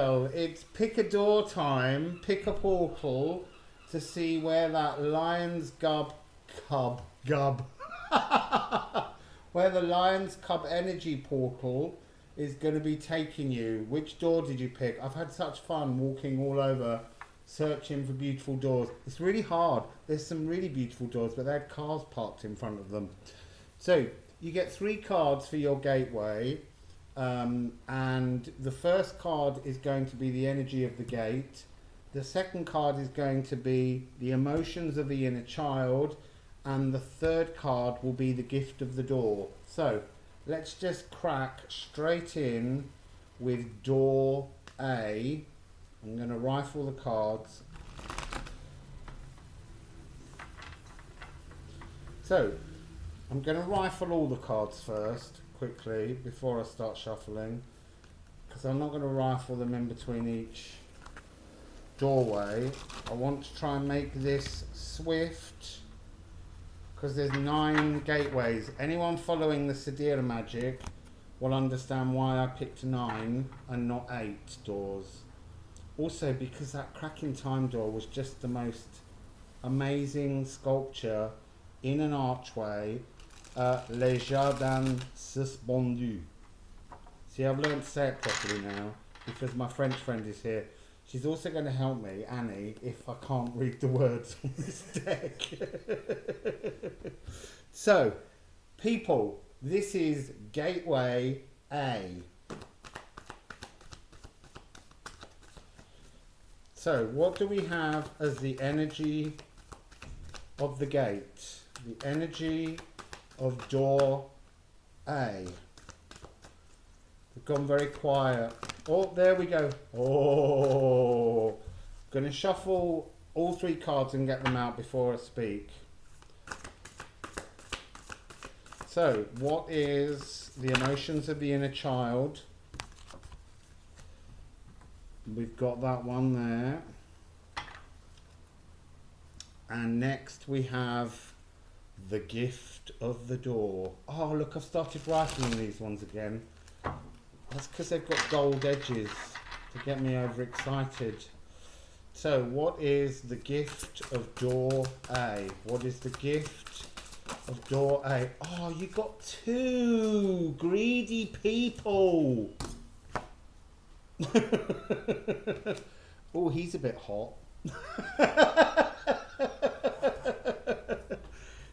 So it's pick a door time, pick a portal to see where that lion's cub, where the lion's cub energy portal is going to be taking you. Which door did you pick? I've had such fun walking all over searching for beautiful doors. It's really hard. There's some really beautiful doors, but they had cars parked in front of them. So you get 3 cards for your gateway, and the first card is going to be the energy of the gate. The second card is going to be the emotions of the inner child, and the third card will be the gift of the door. So let's just crack straight in with door A. I'm going to rifle the cards. So I'm going to rifle all the cards first, quickly, before I start shuffling, because I'm not going to rifle them in between each doorway. I want to try and make this swift, because there's 9 gateways. Anyone following the Sidira magic will understand why I picked 9 and not 8 doors. Also, because that cracking time door was just the most amazing sculpture in an archway. Les Jardins Suspendus. See, I've learned to say it properly now because my French friend is here. She's also going to help me, Annie, if I can't read the words on this deck. So, people, this is Gateway A. So, what do we have as the energy of the gate? The energy of door A. We've gone very quiet. Oh, there we go. Oh, going to shuffle all 3 cards and get them out before I speak. So, what is the emotions of the inner child? We've got that one there. And next we have the gift of the door. Oh, look, I've started rifling these ones again. That's because they've got gold edges to get me overexcited. So, what is the gift of door A? What is the gift of door A? Oh, you got 2 greedy people. Oh, he's a bit hot.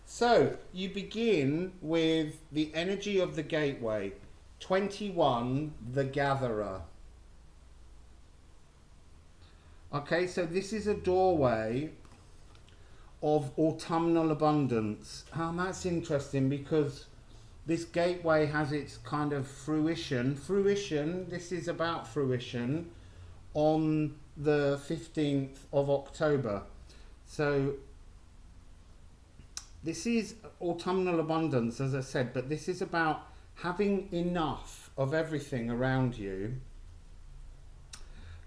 So, you begin with the energy of the gateway. 21, the gatherer. Okay, so this is a doorway of autumnal abundance. That's interesting because this gateway has its kind of fruition. This is about fruition on the 15th of October. So this is autumnal abundance, as I said, but this is about having enough of everything around you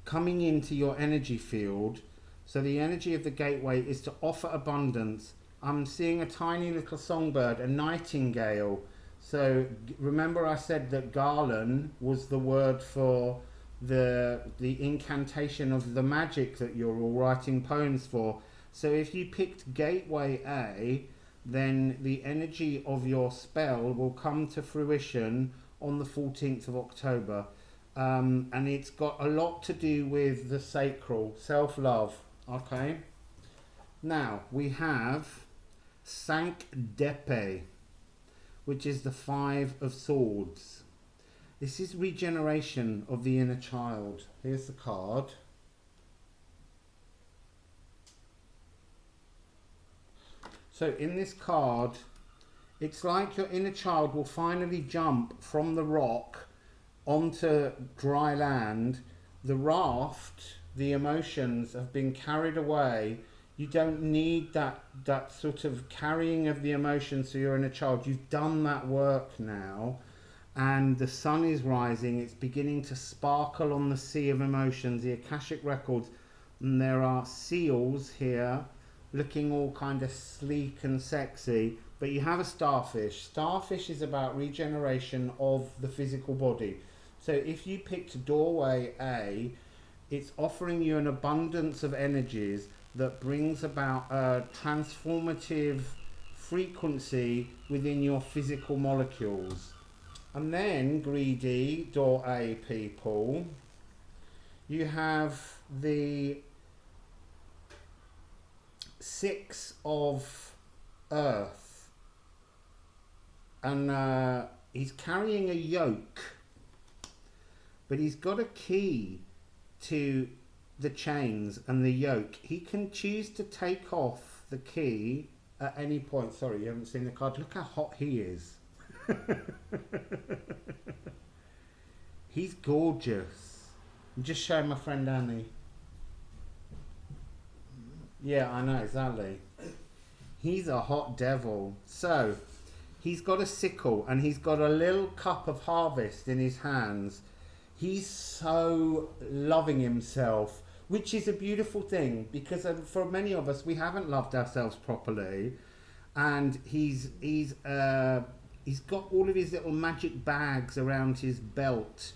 coming into your energy field. So the energy of the gateway is to offer abundance. I'm seeing a tiny little songbird, a nightingale. So remember I said that garland was the word for the incantation of the magic that you're all writing poems for. So if you picked Gateway A, then the energy of your spell will come to fruition on the 14th of October. And it's got a lot to do with the sacral, self-love. Okay. Now we have Cinq d'Épée, which is the 5 of Swords. This is regeneration of the inner child. Here's the card. So in this card, it's like your inner child will finally jump from the rock onto dry land. The raft, the emotions have been carried away. You don't need that sort of carrying of the emotions to your inner child. You've done that work now. And the sun is rising. It's beginning to sparkle on the sea of emotions, the Akashic records. And there are seals here looking all kind of sleek and sexy, but you have a starfish. Starfish is about regeneration of the physical body. So if you picked doorway A, It's offering you an abundance of energies that brings about a transformative frequency within your physical molecules. And then, greedy, door A people, you have the 6 of earth. And he's carrying a yoke. But he's got a key to the chains and the yoke. He can choose to take off the key at any point. Sorry, you haven't seen the card. Look how hot he is. He's gorgeous. I'm just showing my friend Annie. Yeah, I know, exactly. He's a hot devil. So, he's got a sickle and he's got a little cup of harvest in his hands. He's so loving himself, which is a beautiful thing, because for many of us, we haven't loved ourselves properly. And he's got all of his little magic bags around his belt,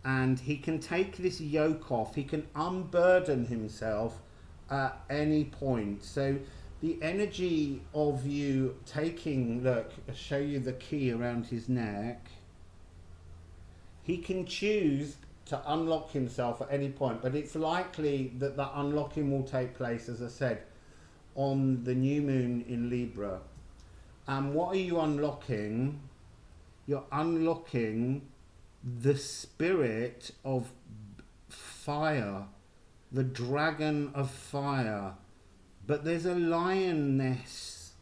and he can take this yoke off. He can unburden himself at any point. So the energy of you taking, look, I'll show you the key around his neck. He can choose to unlock himself at any point, but it's likely that the unlocking will take place, as I said, on the new moon in Libra. And what are you unlocking? You're unlocking the spirit of fire, the dragon of fire. But there's a lioness,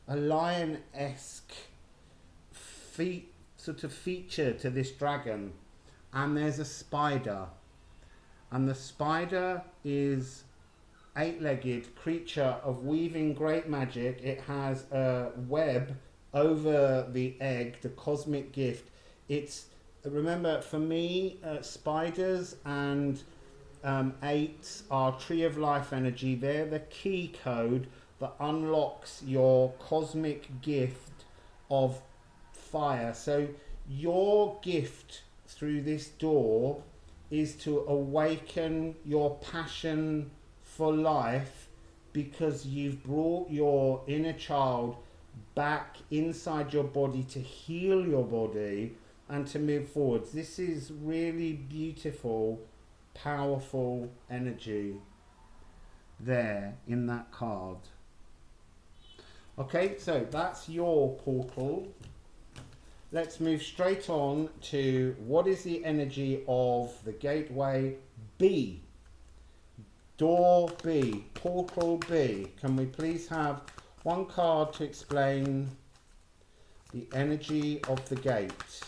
a lion-esque sort of feature to this dragon. And there's a spider. And the spider is 8-legged creature of weaving great magic. It has a web over the egg, the cosmic gift. It's, remember, for me, spiders and 8s are tree of life energy. They're the key code that unlocks your cosmic gift of fire. So your gift through this door is to awaken your passion for life, because you've brought your inner child back inside your body to heal your body and to move forwards. This is really beautiful, powerful energy there in that card. Okay, so that's your portal. Let's move straight on to what is the energy of the gateway B. Door B, portal B. Can we please have one card to explain the energy of the gate?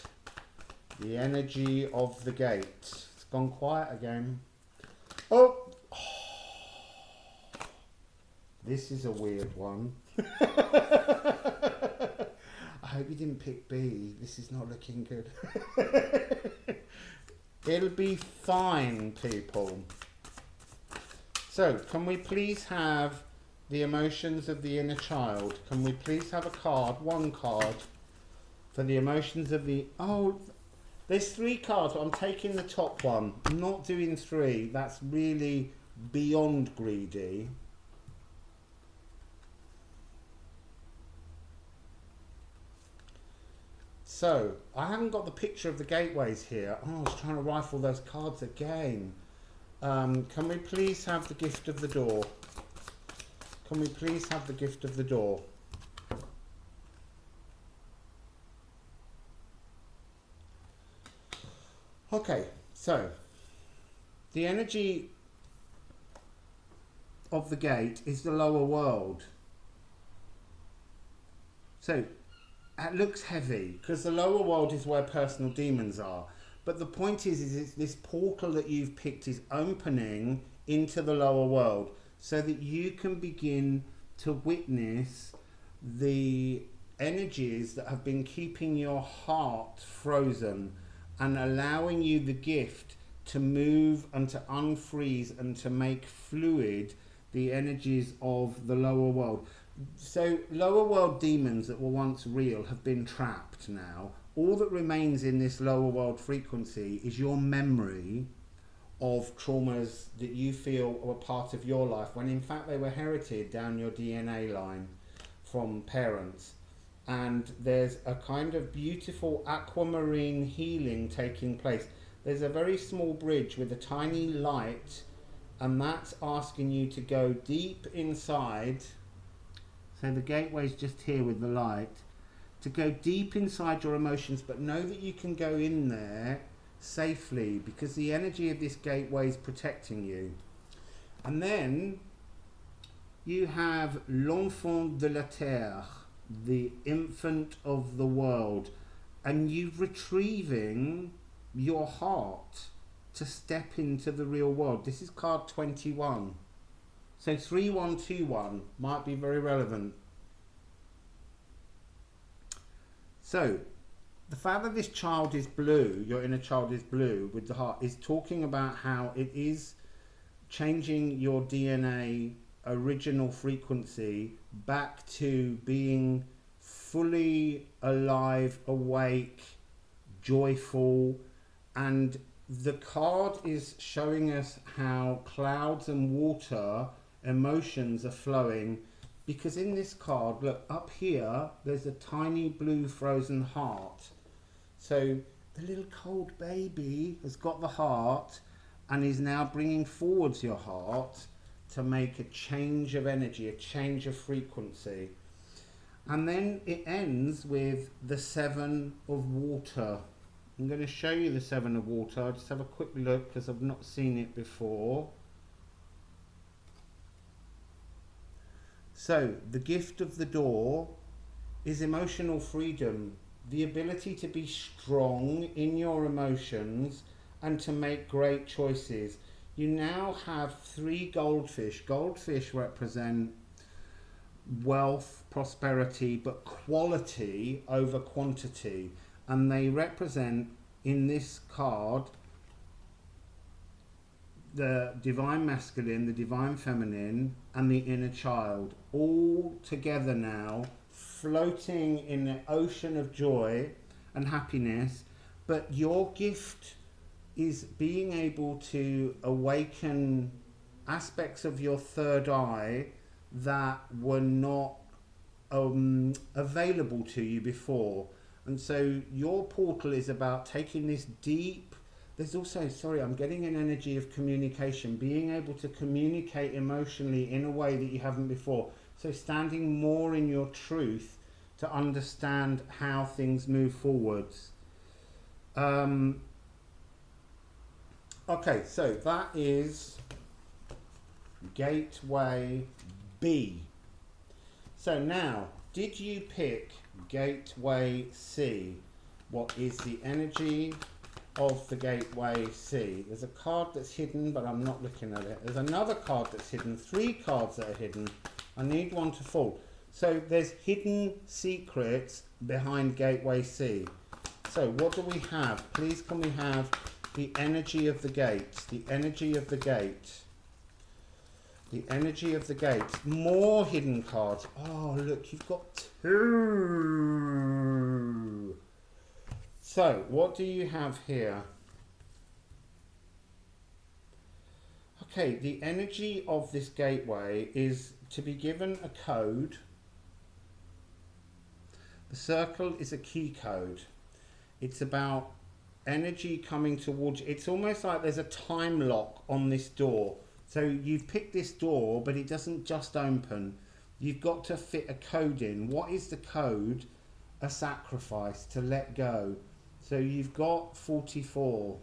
The energy of the gate. It's gone quiet again. Oh! This is a weird one. I hope you didn't pick B. This is not looking good. It'll be fine, people. So, can we please have the emotions of the inner child? Can we please have a card, one card, for the emotions of the... Oh, there's 3 cards. I'm taking the top one. I'm not doing 3. That's really beyond greedy. So, I haven't got the picture of the gateways here. Oh, I was trying to rifle those cards again. Can we please have the gift of the door? Can we please have the gift of the door? Okay, so the energy of the gate is the lower world. So it looks heavy because the lower world is where personal demons are. But the point is this portal that you've picked is opening into the lower world so that you can begin to witness the energies that have been keeping your heart frozen and allowing you the gift to move and to unfreeze and to make fluid the energies of the lower world. So lower world demons that were once real have been trapped now. All that remains in this lower world frequency is your memory of traumas that you feel were part of your life, when in fact they were inherited down your DNA line from parents. And there's a kind of beautiful aquamarine healing taking place. There's a very small bridge with a tiny light, and that's asking you to go deep inside. So the gateway's just here with the light. To go deep inside your emotions, but know that you can go in there safely because the energy of this gateway is protecting you. And then you have l'enfant de la terre, the infant of the world, and you retrieving your heart to step into the real world. This is card 21. So 3121 might be very relevant. So the fact that this child is blue, your inner child is blue with the heart, is talking about how it is changing your DNA original frequency back to being fully alive, awake, joyful. And the card is showing us how clouds and water emotions are flowing, because in this card, look up here, there's a tiny blue frozen heart. So the little cold baby has got the heart and is now bringing forwards your heart to make a change of energy, a change of frequency. And then it ends with the 7 of water. I'm going to show you the 7 of water. I'll just have a quick look because I've not seen it before. So the gift of the door is emotional freedom, the ability to be strong in your emotions and to make great choices. You now have 3 goldfish. Goldfish represent wealth, prosperity, but quality over quantity. And they represent, in this card, the divine masculine, the divine feminine, and the inner child, all together now, floating in an ocean of joy and happiness. But your gift is being able to awaken aspects of your third eye that were not available to you before. And so your portal is about taking this deep, there's also, sorry, I'm getting an energy of communication, being able to communicate emotionally in a way that you haven't before. So standing more in your truth to understand how things move forwards. Okay, so that is Gateway B. So now, did you pick Gateway C? What is the energy of the Gateway C? There's a card that's hidden, but I'm not looking at it. There's another card that's hidden, 3 cards that are hidden. I need one to fall. So there's hidden secrets behind Gateway C. So what do we have? Please can we have the energy of the gate? The energy of the gate. The energy of the gate. More hidden cards. Oh, look, you've got 2. So, what do you have here? Okay, the energy of this gateway is to be given a code. The circle is a key code. It's about energy coming towards you. It's almost like there's a time lock on this door. So you've picked this door, but it doesn't just open. You've got to fit a code in. What is the code? A sacrifice, to let go. So you've got 44.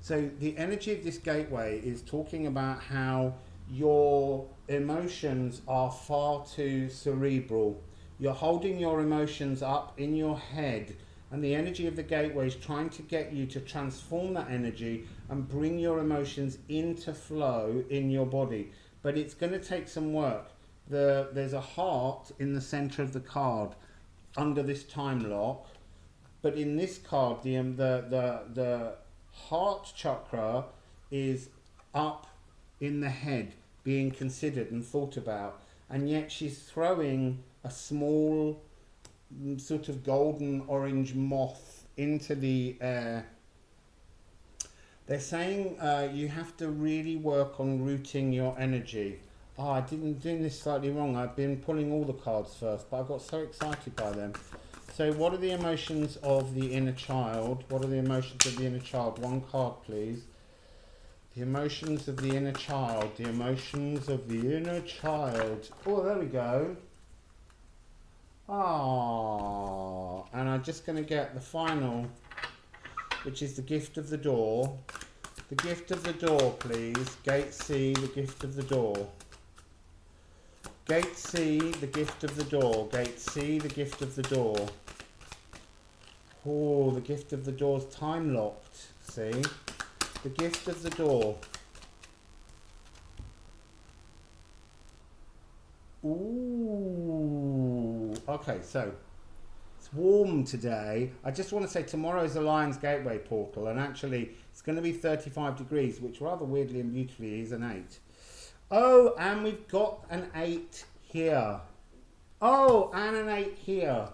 So the energy of this gateway is talking about how your emotions are far too cerebral. You're holding your emotions up in your head, and the energy of the gateway is trying to get you to transform that energy and bring your emotions into flow in your body. But it's going to take some work. There's a heart in the center of the card under this time lock. But in this card, the heart chakra is up in the head, being considered and thought about. And yet she's throwing a small sort of golden orange moth into the air. They're saying you have to really work on rooting your energy. Oh, I didn't do this slightly wrong. I've been pulling all the cards first, but I got so excited by them. So what are the emotions of the inner child? What are the emotions of the inner child? One card, please. The emotions of the inner child. The emotions of the inner child. Oh, there we go. Ah, and I'm just going to get the final, which is the gift of the door. The gift of the door, please. Gate C, the gift of the door. Gate C, the gift of the door. Gate C, the gift of the door. Oh, the gift of the door's time locked. See? The gift of the door. Ooh. Okay, so it's warm today. I just want to say tomorrow's the Lion's Gateway portal, and actually it's going to be 35 degrees, which rather weirdly and beautifully is an 8. Oh, and we've got an 8 here. Oh, and an 8 here.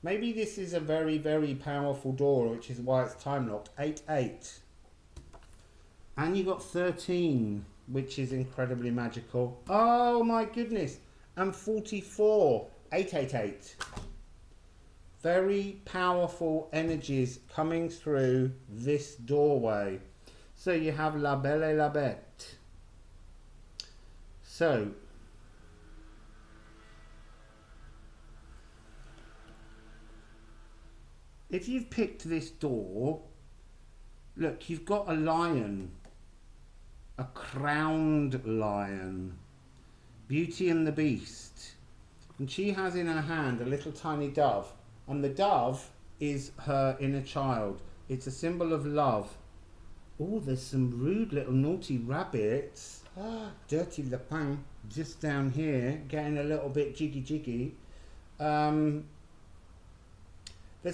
Maybe this is a very, very powerful door, which is why it's time locked. 8, 8. And you got 13, which is incredibly magical. Oh my goodness. And 44. 888. Very powerful energies coming through this doorway. So you have La Belle et la Bête. So if you've picked this door, look, you've got a lion, a crowned lion, Beauty and the Beast. And she has in her hand a little tiny dove. And the dove is her inner child. It's a symbol of love. Oh, there's some rude little naughty rabbits. Dirty lapin just down here, getting a little bit jiggy. There's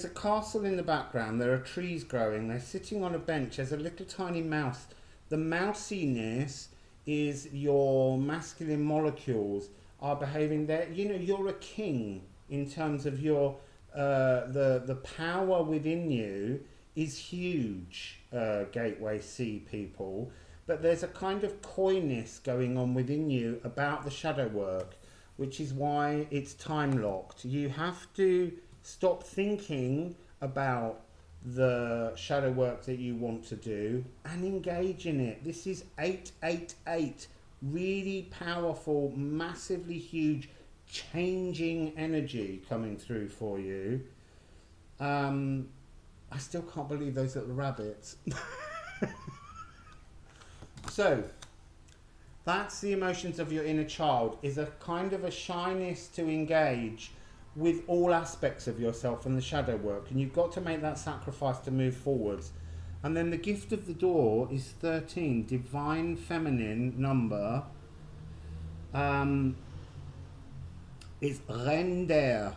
a castle in the background. There are trees growing. They're sitting on a bench. There's a little tiny mouse. The mousiness is your masculine molecules are behaving there. You know, you're a king in terms of your the power within you is huge, Gateway C people. But there's a kind of coyness going on within you about the shadow work, which is why it's time locked. You have to stop thinking about the shadow work that you want to do and engage in it. This is 888. Really powerful, massively huge, changing energy coming through for you. I still can't believe those little rabbits. So, that's the emotions of your inner child, is a kind of a shyness to engage with all aspects of yourself and the shadow work, and you've got to make that sacrifice to move forwards. And then the gift of the door is 13, divine feminine number. Is Reine d'Air,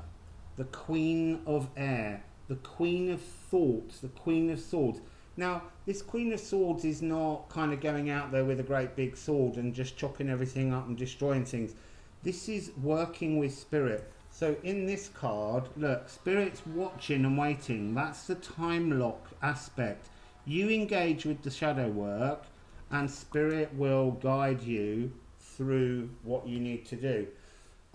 the Queen of Air, the Queen of Thoughts, the Queen of Swords. Now, this Queen of Swords is not kind of going out there with a great big sword and just chopping everything up and destroying things. This is working with spirit. So in this card, look, spirit's watching and waiting. That's the time lock aspect. You engage with the shadow work and spirit will guide you through what you need to do.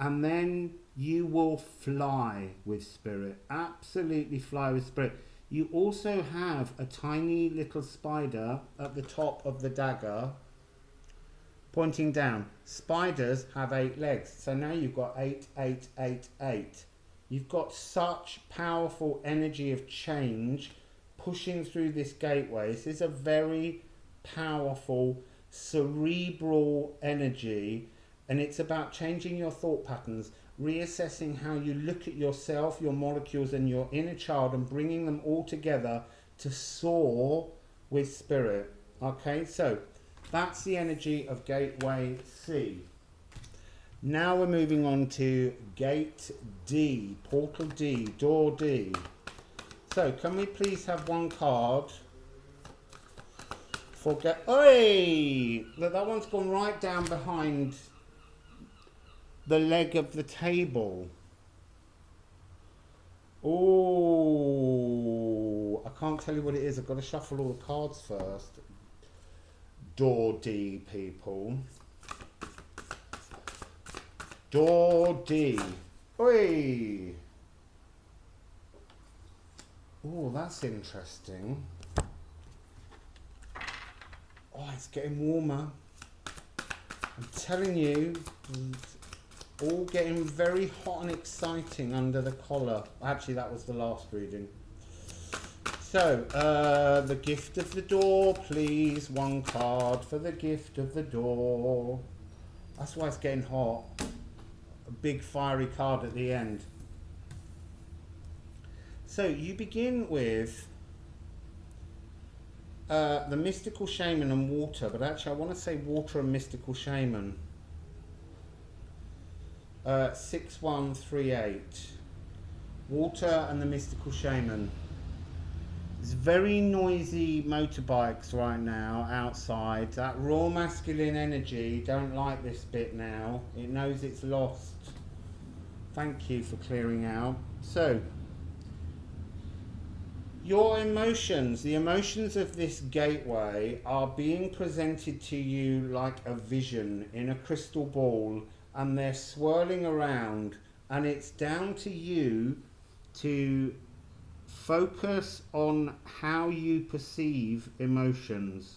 And then you will fly with spirit. Absolutely fly with spirit. You also have a tiny little spider at the top of the dagger pointing down. Spiders have 8 legs. So now you've got 8, 8, 8, 8. You've got such powerful energy of change pushing through this gateway. This is a very powerful, cerebral energy. And it's about changing your thought patterns, reassessing how you look at yourself, your molecules, and your inner child, and bringing them all together to soar with spirit. Okay, so that's the energy of Gateway C. Now we're moving on to Gate D, Portal D, Door D. So can we please have one card for Oi! Look, that one's gone right down behind the leg of the table. Oh, I can't tell you what it is. I've got to shuffle all the cards first. Door D, people. Door D. Oi! Oh, that's interesting. Oh, it's getting warmer. I'm telling you, it's all getting very hot and exciting under the collar. Actually, that was the last reading. So, the gift of the door, please. One card for the gift of the door. That's why it's getting hot. A big fiery card at the end. So you begin with the mystical shaman and water, but actually I want to say water and mystical shaman. 6138. Water and the mystical shaman. It's very noisy motorbikes right now outside. That raw masculine energy don't like this bit now. It knows it's lost. Thank you for clearing out. So, your emotions, the emotions of this gateway are being presented to you like a vision in a crystal ball, and they're swirling around, and it's down to you to focus on how you perceive emotions,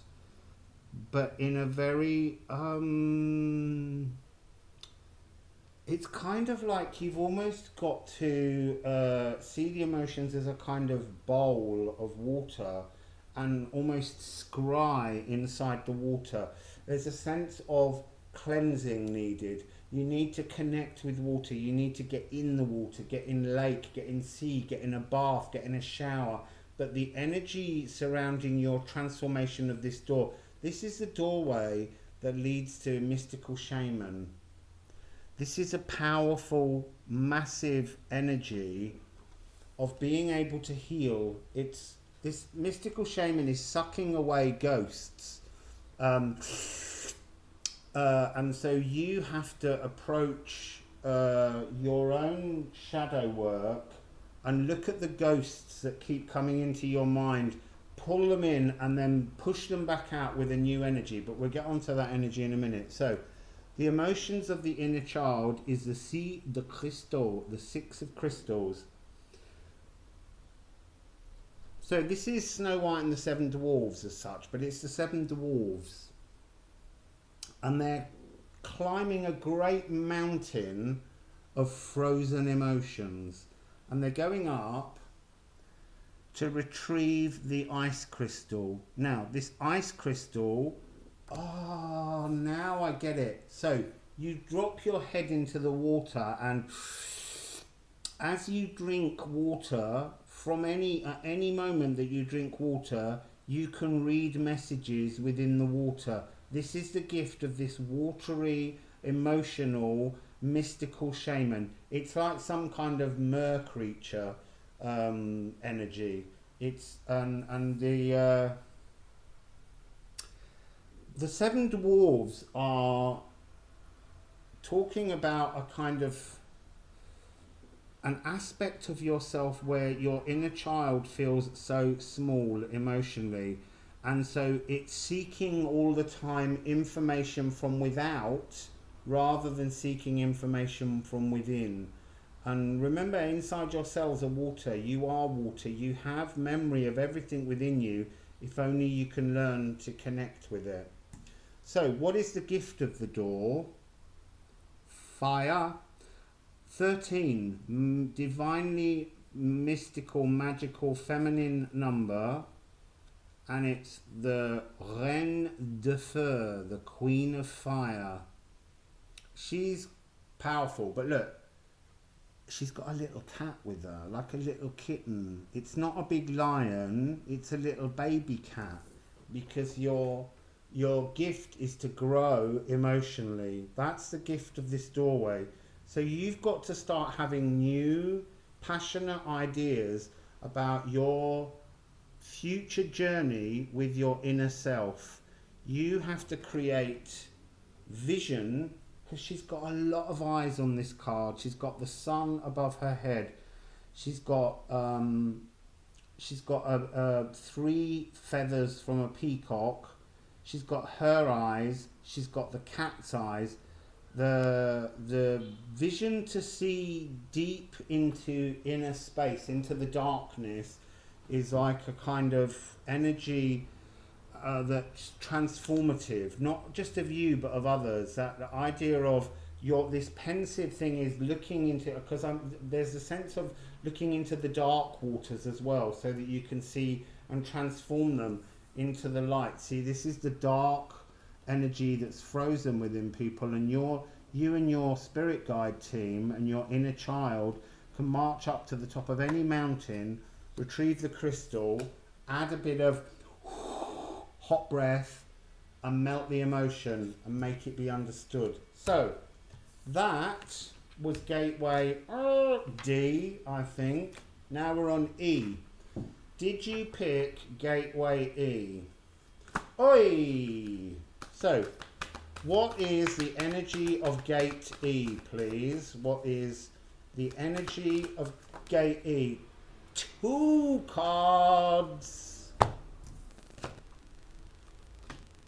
but in a very it's kind of like you've almost got to see the emotions as a kind of bowl of water and almost scry inside the water. There's a sense of cleansing needed. You need to connect with water. You need to get in the water, get in lake, get in sea, get in a bath, get in a shower. But the energy surrounding your transformation of this door, this is the doorway that leads to mystical shaman. This is a powerful, massive energy of being able to heal. It's this mystical shaman is sucking away ghosts. And so you have to approach your own shadow work and look at the ghosts that keep coming into your mind, pull them in and then push them back out with a new energy. But we'll get onto that energy in a minute. So the emotions of the inner child is the six de cristaux, the 6 of crystals. So this is Snow White and the 7 dwarves as such, but it's the 7 dwarves. And they're climbing a great mountain of frozen emotions. And they're going up to retrieve the ice crystal. Now, this ice crystal, oh, now I get it. So you drop your head into the water, and as you drink water, from at any moment that you drink water, you can read messages within the water. This is the gift of this watery, emotional, mystical shaman. It's like some kind of mer creature energy. It's and the 7 dwarves are talking about a kind of an aspect of yourself where your inner child feels so small emotionally. And so it's seeking all the time information from without rather than seeking information from within. And remember, inside your cells are water. You are water. You have memory of everything within you, if only you can learn to connect with it. So what is the gift of the door? Fire. 13. Divinely mystical, magical, feminine number. And it's the Reine de Feu, the Queen of Fire. She's powerful, but look, she's got a little cat with her, like a little kitten. It's not a big lion, it's a little baby cat, because your gift is to grow emotionally. That's the gift of this doorway. So you've got to start having new, passionate ideas about your future journey with your inner self. You have to create vision, because she's got a lot of eyes on this card. She's got the sun above her head. She's got she's got 3 feathers from a peacock. She's got her eyes. She's got the cat's eyes. The vision to see deep into inner space, into the darkness, is like a kind of energy that's transformative, not just of you but of others. That the idea of this pensive thing is looking into, because there's a sense of looking into the dark waters as well, so that you can see and transform them into the light. See, this is the dark energy that's frozen within people, and you and your spirit guide team and your inner child can march up to the top of any mountain, retrieve the crystal, add a bit of hot breath, and melt the emotion and make it be understood. So that was gateway D, I think. Now we're on E. Did you pick gateway E? Oi! So, what is the energy of gate E, please? What is the energy of gate E? 2 cards.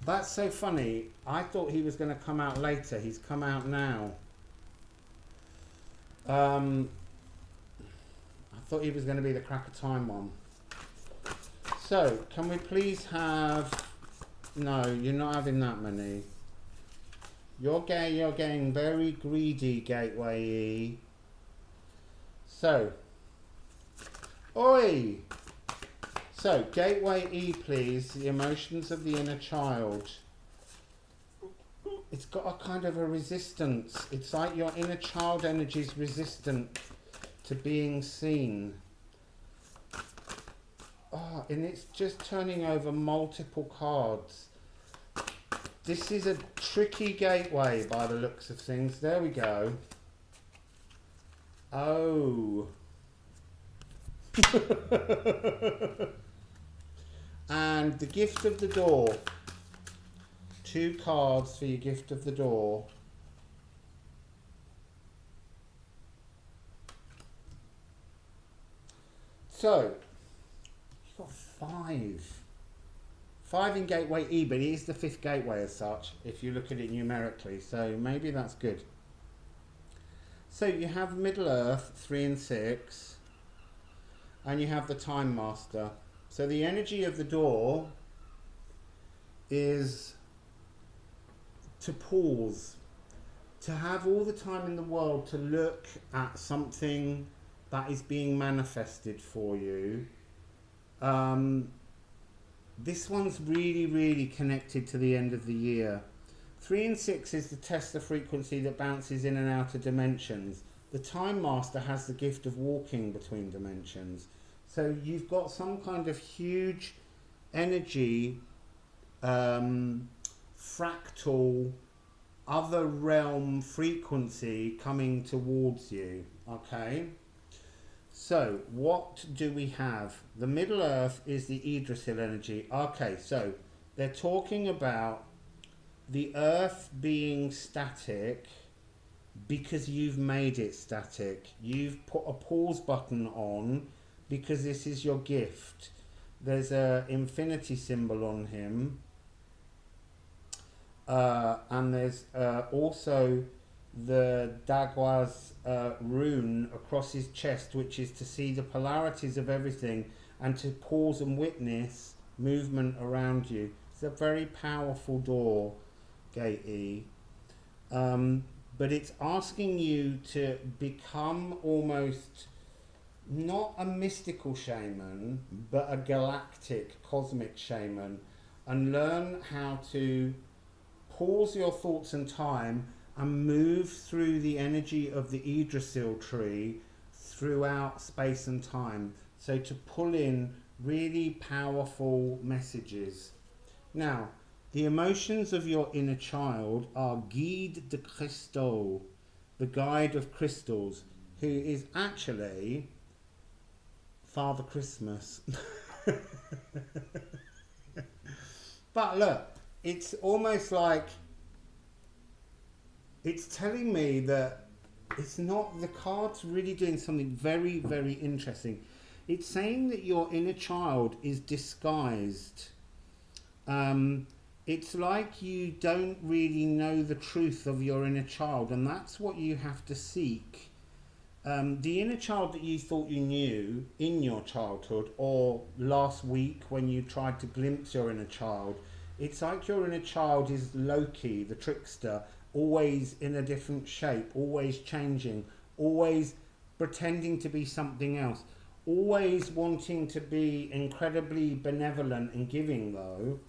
That's so funny. I thought he was going to come out later. He's come out now. I thought he was going to be the crack of time one. So, can we please have... No, you're not having that many. You're getting very greedy, gateway E. So, oi! So, gateway E, please. The emotions of the inner child. It's got a kind of a resistance. It's like your inner child energy is resistant to being seen. Oh, and it's just turning over multiple cards. This is a tricky gateway by the looks of things. There we go. Oh. And the gift of the door. 2 cards for your gift of the door. So, you've got 5. 5 in gateway E, but it is the 5th gateway as such, if you look at it numerically, so maybe that's good. So you have Middle Earth, 3 and 6, and you have the Time Master. So the energy of the door is to pause, to have all the time in the world to look at something that is being manifested for you. This one's really, really connected to the end of the year. 3 and 6 is the test of frequency that bounces in and out of dimensions. The Time Master has the gift of walking between dimensions. So you've got some kind of huge energy, fractal, other realm frequency coming towards you, okay? So, what do we have? The Middle Earth is the Yggdrasil energy. Okay, so they're talking about the Earth being static because you've made it static. You've put a pause button on because this is your gift. There's a infinity symbol on him. And there's also the Dagwa's rune across his chest, which is to see the polarities of everything and to pause and witness movement around you. It's a very powerful door, Gate E. But it's asking you to become almost not a mystical shaman, but a galactic, cosmic shaman, and learn how to pause your thoughts and time and move through the energy of the Yggdrasil tree throughout space and time. So to pull in really powerful messages. Now, the emotions of your inner child are Guide de Cristaux, the guide of crystals, who is actually Father Christmas. But look, it's almost like it's telling me that it's not, the card's really doing something very, very interesting. It's saying that your inner child is disguised. It's like you don't really know the truth of your inner child, and that's what you have to seek. The inner child that you thought you knew in your childhood, or last week when you tried to glimpse your inner child, it's like your inner child is Loki, the trickster, always in a different shape, always changing, always pretending to be something else, always wanting to be incredibly benevolent and giving, though.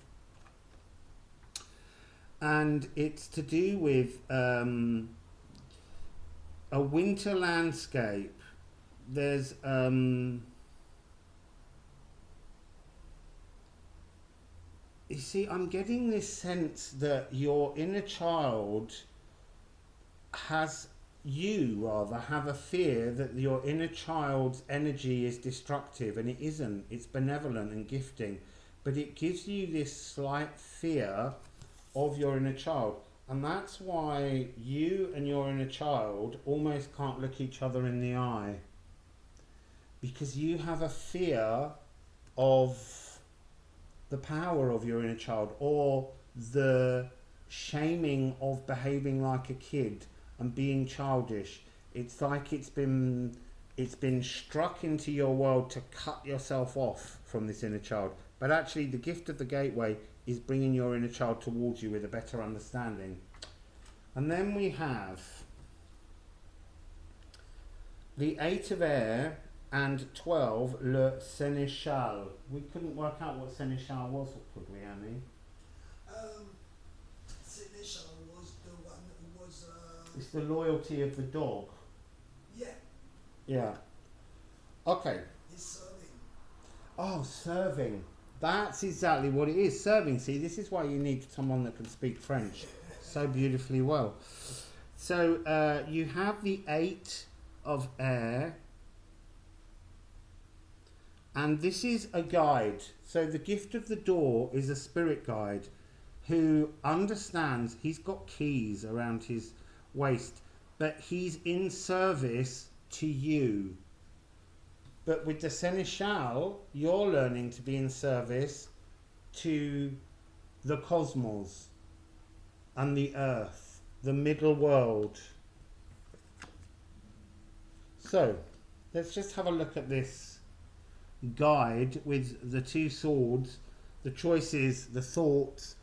And it's to do with a winter landscape. There's you see, I'm getting this sense that your inner child has, you rather have a fear that your inner child's energy is destructive, and it isn't. It's benevolent and gifting, but it gives you this slight fear of your inner child, and that's why you and your inner child almost can't look each other in the eye, because you have a fear of the power of your inner child, or the shaming of behaving like a kid and being childish. It's like it's been struck into your world to cut yourself off from this inner child. But actually, the gift of the gateway is bringing your inner child towards you with a better understanding. And then we have the 8 of air and 12, le Sénéchal. We couldn't work out what Sénéchal was, could we, Annie? Sénéchal was the one who was... It's the loyalty of the dog. Yeah. Yeah. Okay. He's serving. Oh, serving. That's exactly what it is, serving. See, this is why you need someone that can speak French so beautifully well. So you have the 8 of air, and this is a guide. So the gift of the door is a spirit guide who understands. He's got keys around his waist, but he's in service to you. But with the Seneschal, you're learning to be in service to the cosmos and the earth, the middle world. So, let's just have a look at this guide with the 2 swords, the choices, the thoughts,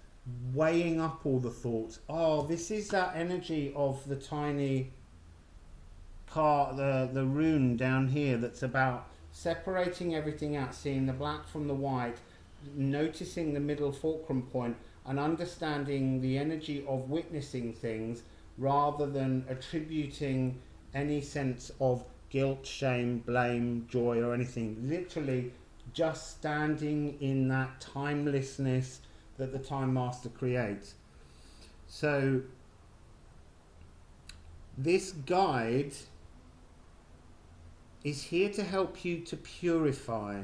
weighing up all the thoughts. Oh, this is that energy of the tiny car, the rune down here, that's about separating everything out, seeing the black from the white, noticing the middle fulcrum point, and understanding the energy of witnessing things rather than attributing any sense of guilt, shame, blame, joy, or anything. Literally just standing in that timelessness that the Time Master creates. So this guide is here to help you to purify.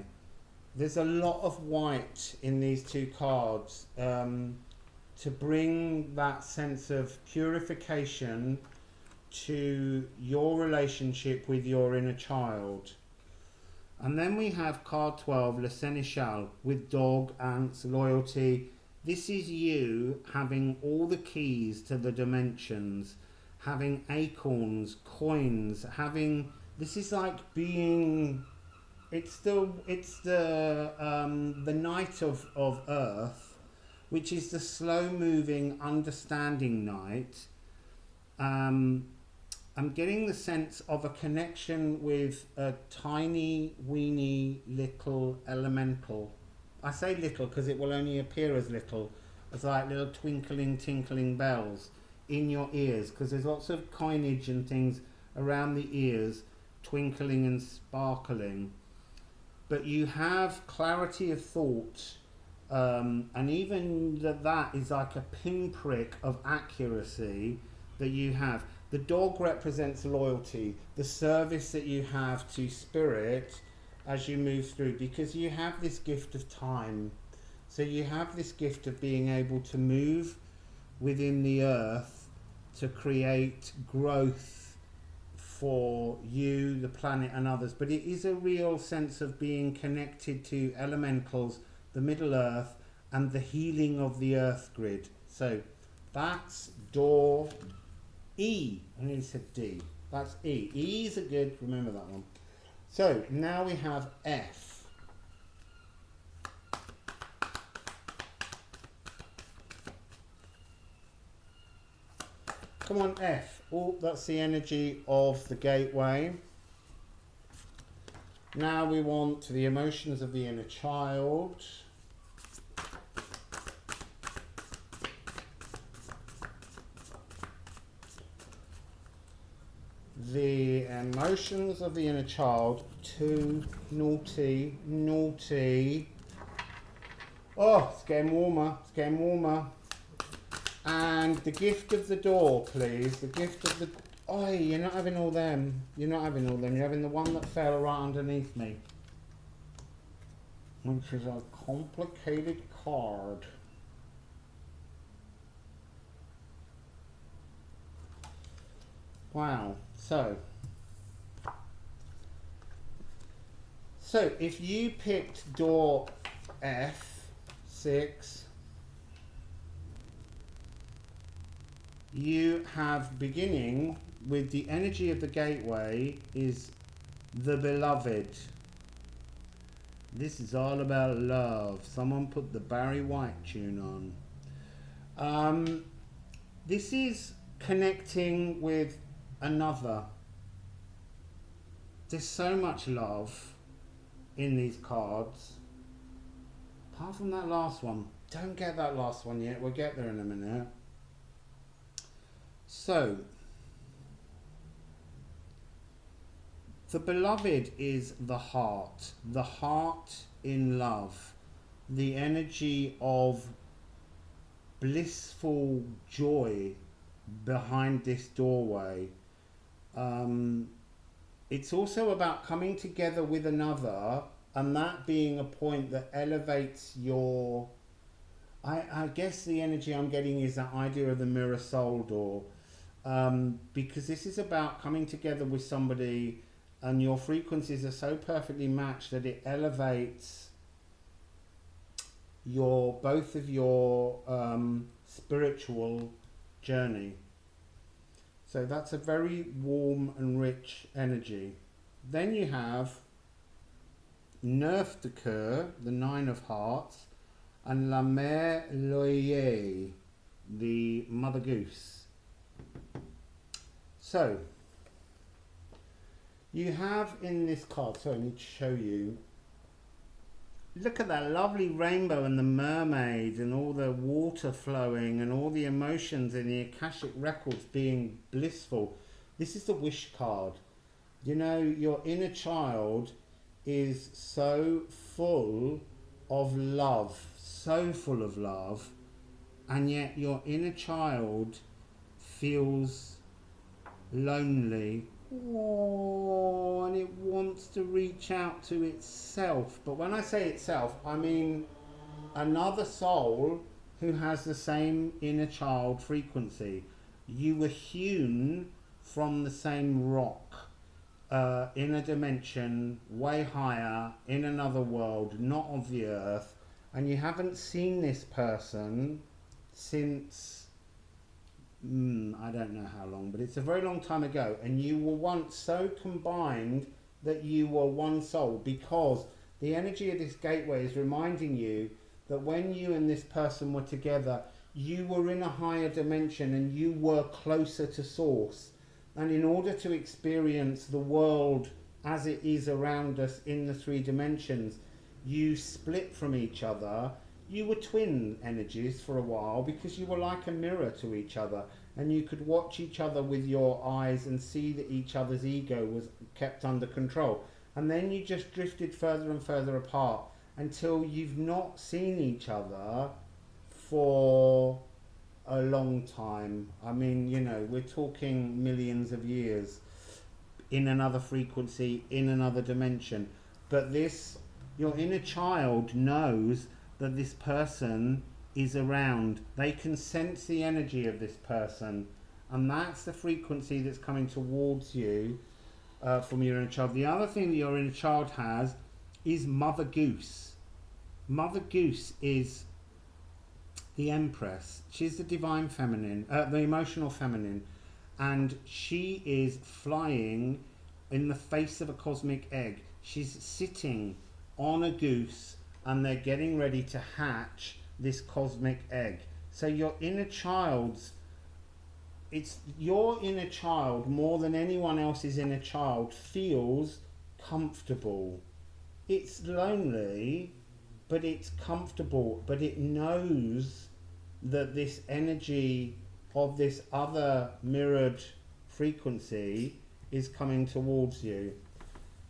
There's a lot of white in these 2 cards to bring that sense of purification to your relationship with your inner child. And then we have card 12, Le Sénéchal, with dog, ants, loyalty. This is you having all the keys to the dimensions, having acorns, coins, having... This is like being... It's the night of Earth, which is the slow-moving, understanding night. I'm getting the sense of a connection with a tiny, weeny, little elemental. I say little because it will only appear as little, as like little twinkling, tinkling bells in your ears, because there's lots of coinage and things around the ears, twinkling and sparkling. But you have clarity of thought, and even that is like a pinprick of accuracy that you have. The dog represents loyalty, the service that you have to spirit as you move through, because you have this gift of time. So you have this gift of being able to move within the earth to create growth for you, the planet, and others, but it is a real sense of being connected to elementals, the Middle Earth, and the healing of the Earth grid. So that's door E. I nearly said D. That's E. E's are good, remember that one. So now we have F. Come on, F. Oh, that's the energy of the gateway. Now we want the emotions of the inner child. The emotions of the inner child. Too naughty, naughty. Oh, it's getting warmer, it's getting warmer. And the gift of the door, please. The gift of the... Oh, you're not having all them. You're not having all them. You're having the one that fell right underneath me. Which is a complicated card. Wow. So if you picked door F6, you have, beginning with the energy of the gateway, is the beloved. This is all about love. Someone put the Barry White tune on. This is connecting with another. There's so much love in these cards. Apart from that last one. Don't get that last one yet. We'll get there in a minute. So, the beloved is the heart in love, the energy of blissful joy behind this doorway. It's also about coming together with another, and that being a point that elevates your... I guess the energy I'm getting is that idea of the mirror soul door. Because this is about coming together with somebody and your frequencies are so perfectly matched that it elevates both of your spiritual journey. So that's a very warm and rich energy. Then you have Neuf de Coeur, the Nine of Hearts, and La Mère Loyer, the Mother Goose. So, you have in this card, so I need to show you, look at that lovely rainbow and the mermaid and all the water flowing and all the emotions in the Akashic records being blissful. This is the wish card. You know, your inner child is so full of love, and yet your inner child feels lonely, and it wants to reach out to itself. But when I say itself, I mean another soul who has the same inner child frequency. You were hewn from the same rock, in a dimension way higher, in another world, not of the earth, and you haven't seen this person since I don't know how long, but it's a very long time ago, and you were once so combined that you were one soul, because the energy of this gateway is reminding you that when you and this person were together, you were in a higher dimension and you were closer to source. And in order to experience the world as it is around us in the 3 dimensions, you split from each other. You were twin energies for a while because you were like a mirror to each other, and you could watch each other with your eyes and see that each other's ego was kept under control. And then you just drifted further and further apart until you've not seen each other for a long time. I mean, you know, we're talking millions of years in another frequency, in another dimension. But this, your inner child knows that this person is around. They can sense the energy of this person, And that's the frequency that's coming towards you from your inner child. The other thing that your inner child has is Mother Goose. Mother Goose is the Empress. She's the divine feminine, the emotional feminine, and she is flying in the face of a cosmic egg. She's sitting on a goose, and they're getting ready to hatch this cosmic egg. So your inner child's, it's your inner child more than anyone else's inner child feels comfortable. It's lonely, but it's comfortable, but it knows that this energy of this other mirrored frequency is coming towards you.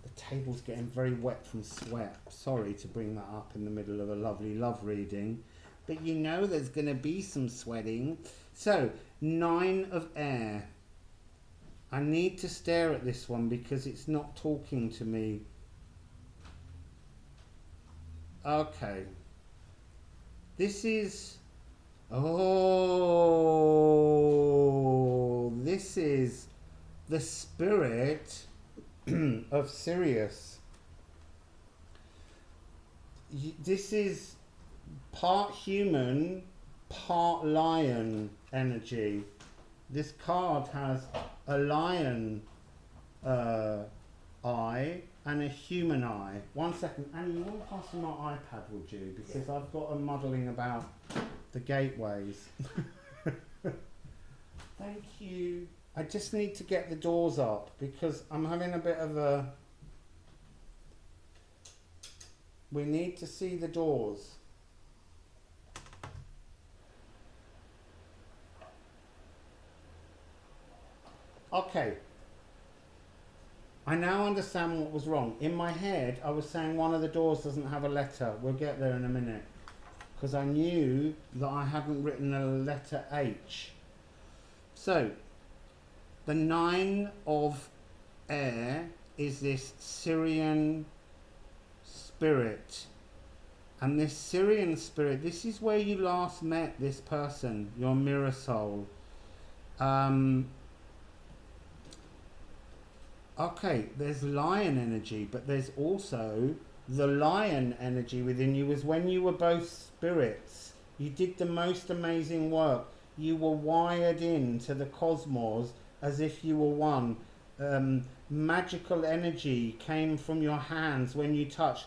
The table's getting very wet from sweat. Sorry to bring that up in the middle of a lovely love reading, but you know there's going to be some sweating. So 9 of air. I need to stare at this one because it's not talking to me. Okay. This is... Oh, this is the spirit of Sirius. This is part human, part lion energy. This card has a lion eye and a human eye. 1 second, Annie, you want to pass me my iPad, would you? Because I've got a muddling about the gateways. Thank you. I just need to get the doors up because I'm having a bit of a... We need to see the doors. Okay. I now understand what was wrong. In my head, I was saying one of the doors doesn't have a letter. We'll get there in a minute. Because I knew that I hadn't written a letter H. So, the 9 of air is this Syrian spirit. And this Syrian spirit, this is where you last met this person, your mirror soul. Okay, there's lion energy, but there's also the lion energy within you was when you were both spirits. You did the most amazing work. You were wired into the cosmos as if you were one. Magical energy came from your hands when you touched.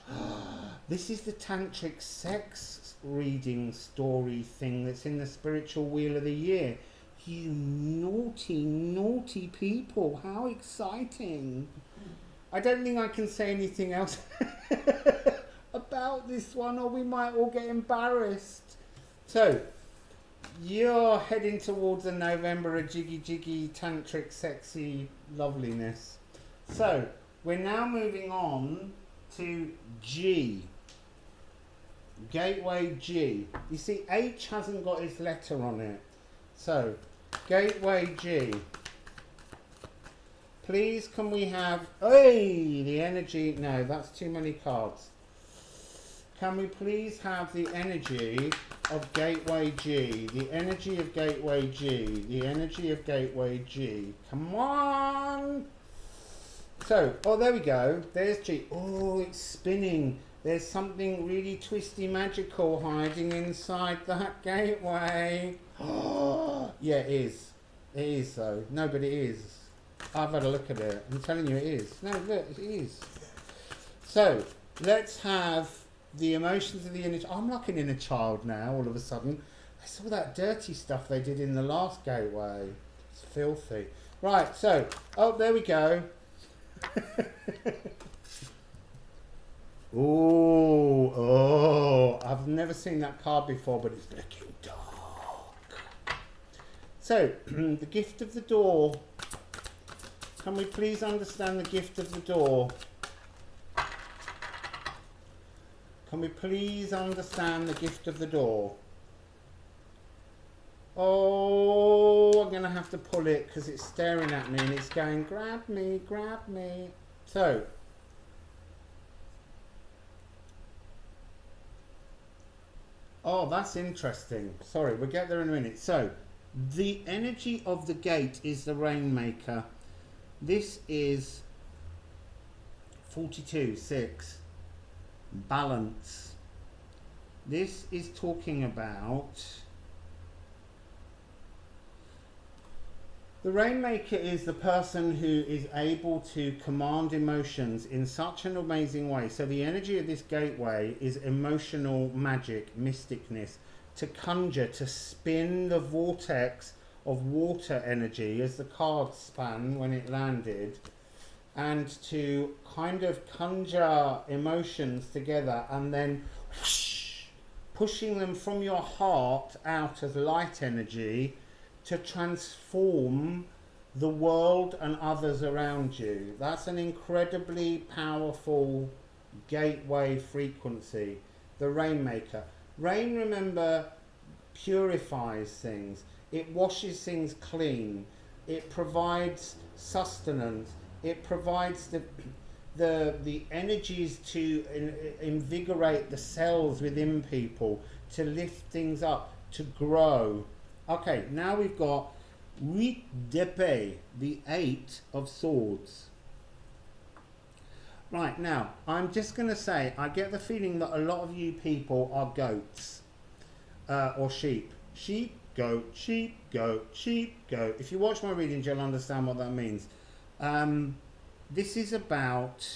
This is the tantric sex reading story thing that's in the spiritual wheel of the year. You naughty, naughty people. How exciting. I don't think I can say anything else about this one or we might all get embarrassed. So, you're heading towards a November of jiggy jiggy, tantric, sexy loveliness. So, we're now moving on to G. Gateway G. You see, H hasn't got its letter on it. So, Gateway G. Please can we have... Hey, the energy... No, that's too many cards. Can we please have the energy of Gateway G? The energy of Gateway G. The energy of Gateway G. Come on! So, oh, there we go. There's G. Oh, it's spinning. There's something really twisty magical hiding inside that gateway. Oh, yeah, it is. It is, though. No, but it is. I've had a look at it. I'm telling you it is. No, look, it is. So, let's have the emotions of the inner child. I'm like an inner child now, all of a sudden. I saw that dirty stuff they did in the last gateway. It's filthy. Right, so, oh, there we go. Oh, I've never seen that card before, but it's looking dark. So, the gift of the door. Can we please understand the gift of the door? Can we please understand the gift of the door? Oh, I'm going to have to pull it because it's staring at me and it's going, grab me, grab me. So, oh, that's interesting. Sorry, we'll get there in a minute. So, The energy of the gate is the Rainmaker. This is 42.6. Balance. This is talking about the Rainmaker is the person who is able to command emotions in such an amazing way. So the energy of this gateway is emotional magic, mysticness, to conjure, to spin the vortex of water energy as the card span when it landed, and to kind of conjure emotions together and then whoosh, pushing them from your heart out as light energy to transform the world and others around you. That's an incredibly powerful gateway frequency, the Rainmaker. Rain, remember, purifies things. It washes things clean. It provides sustenance. It provides the energies to invigorate the cells within people, to lift things up, to grow. Okay, now we've got 8 d'épée, the 8 of swords. Right, now, I'm just going to say, I get the feeling that a lot of you people are goats or sheep. Sheep, goat, sheep, goat, sheep, goat. If you watch my readings, you'll understand what that means. This is about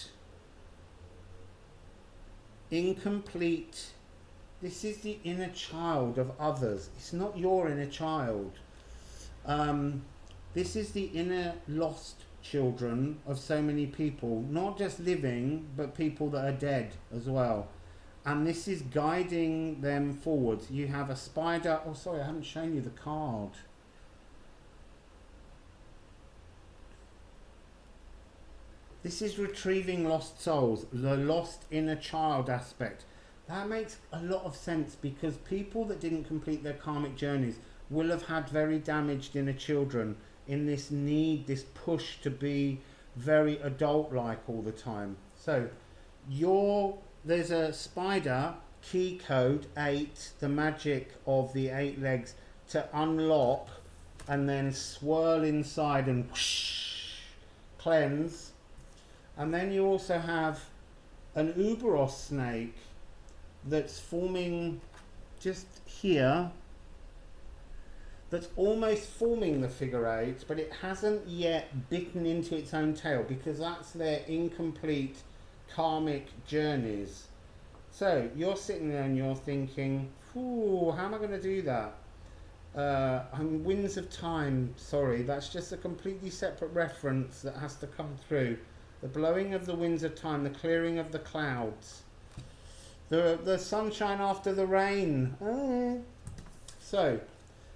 incomplete. This is the inner child of others. It's not your inner child. This is the inner lost children of so many people, not just living, but people that are dead as well. And this is guiding them forwards. You have a spider. Oh, sorry, I haven't shown you the card. This is retrieving lost souls, the lost inner child aspect. That makes a lot of sense, because people that didn't complete their karmic journeys will have had very damaged inner children in this need, this push to be very adult-like all the time. So there's a spider, key code 8, the magic of the 8 legs, to unlock and then swirl inside and whoosh, cleanse. And then you also have an Uberos snake that's forming just here, that's almost forming the figure 8, but it hasn't yet bitten into its own tail, because that's their incomplete karmic journeys. So you're sitting there and you're thinking, ooh, how am I going to do that? Winds of Time, sorry, that's just a completely separate reference that has to come through. The blowing of the winds of time, the clearing of the clouds, the sunshine after the rain. So,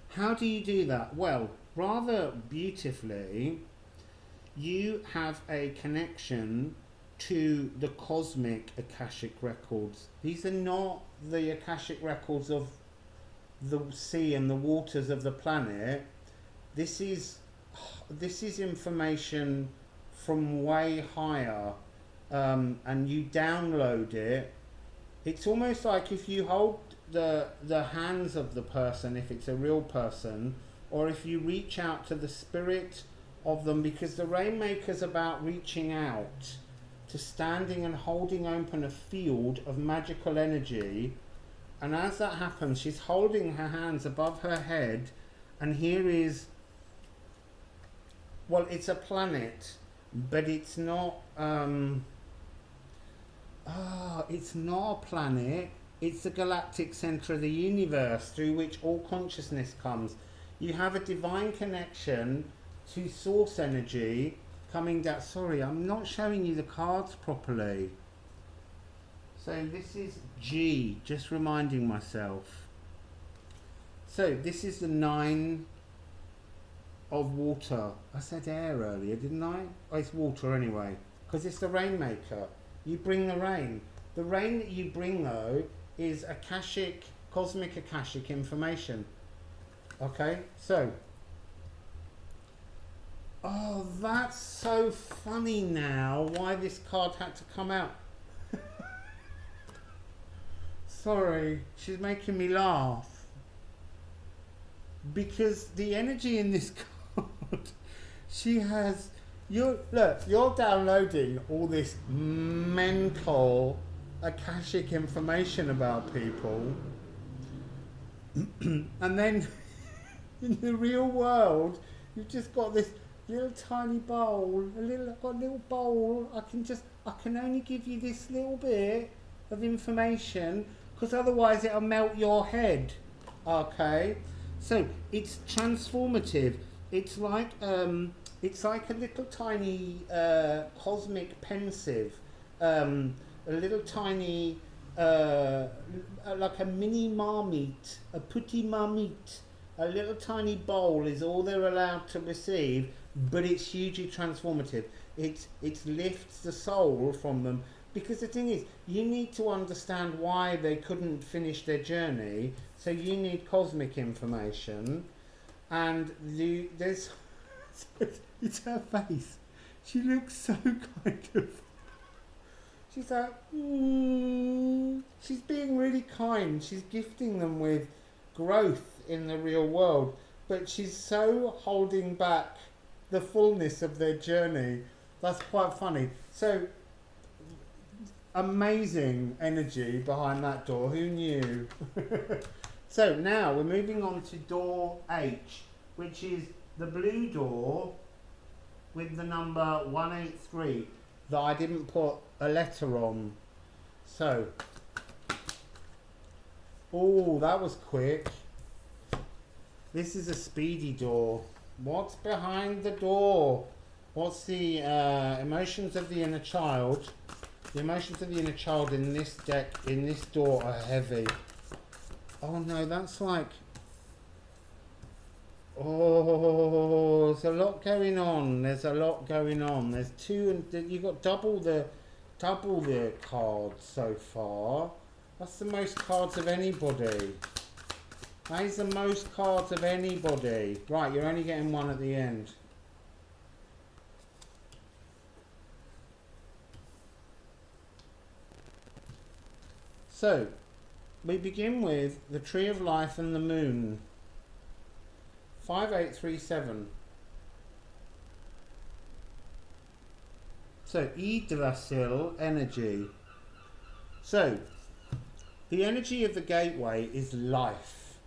how do you do that? Well, rather beautifully, you have a connection to the cosmic Akashic records. These are not the Akashic records of the sea and the waters of the planet. This is information from way higher, and you download it. It's almost like if you hold the hands of the person, if it's a real person, or if you reach out to the spirit of them, because the Rainmaker's about reaching out to standing and holding open a field of magical energy. And as that happens, she's holding her hands above her head, and here is, well, it's a planet, but it's not it's not a planet. It's the galactic center of the universe through which all consciousness comes. You have a divine connection to source energy coming down. Sorry, I'm not showing you the cards properly. So this is G, just reminding myself. So this is the 9 of water. I said air earlier, didn't I? Oh, it's water anyway, because it's the Rainmaker. You bring the rain. The rain that you bring, though, is Akashic, cosmic Akashic information. Okay, so. Oh, that's so funny now, why this card had to come out. Sorry, she's making me laugh. because the energy in this card, she has, you're downloading all this mental akashic information about people, and then in the real world, you've just got this little tiny bowl, I've got a little bowl, I can only give you this little bit of information, because otherwise it'll melt your head, okay? So, it's transformative, it's like a little tiny cosmic pensive, a little tiny, like a mini marmite, a petit marmite, a little tiny bowl is all they're allowed to receive, but it's hugely transformative. It lifts the soul from them, because the thing is, you need to understand why they couldn't finish their journey, so you need cosmic information, and there's it's her face. She looks so kind of, she's like, she's being really kind, she's gifting them with growth in the real world, but she's so holding back the fullness of their journey. That's quite funny. So amazing energy behind that door, who knew? So now we're moving on to door H, which is the blue door with the number 183 that I didn't put a letter on. So, oh, that was quick. This is a speedy door. What's behind the door? What's the emotions of the inner child? The emotions of the inner child in this deck, in this door, are heavy. Oh no, that's like... Oh, there's a lot going on. There's a lot going on. There's two, and you've got double the cards so far. That's the most cards of anybody. That is the most cards of anybody. Right, you're only getting one at the end. So, we begin with the Tree of Life and the Moon. 5837. So, Yggdrasil energy. So, the energy of the gateway is life,